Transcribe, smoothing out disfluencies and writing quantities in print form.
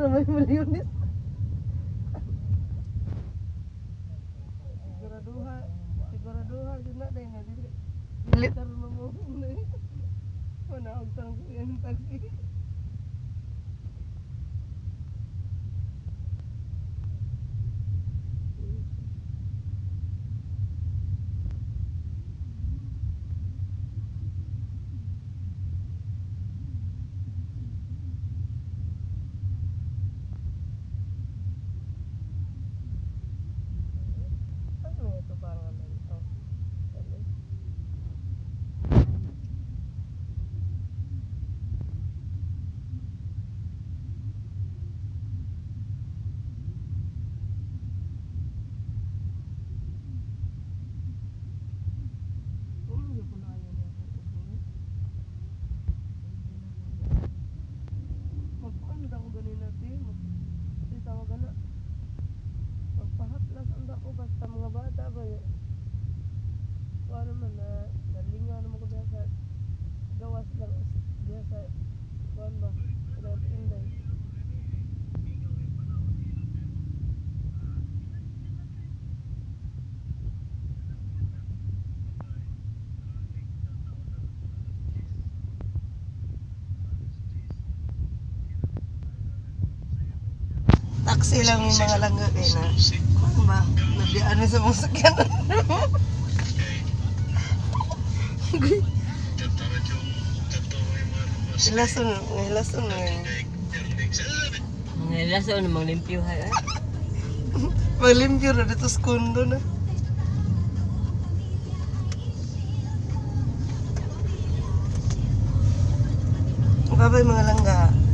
may milyones. Siguraduha yun na dahil nga dili. Karoon mo muna eh. Manawag sa yung taxi. Magpahaplas ang dako basta mga bata ba ano man na nalingaw naman ko diya sa gawas lang diya sa kuan ba ilang inday. Taxi lang yung mga langga kaya na ano ba, nabiaan sa mga sakyan. Hilason na yun. Mga hilason na manglimpyo ha. Maglimpyo na dito sa kondo na. Babay mga langga.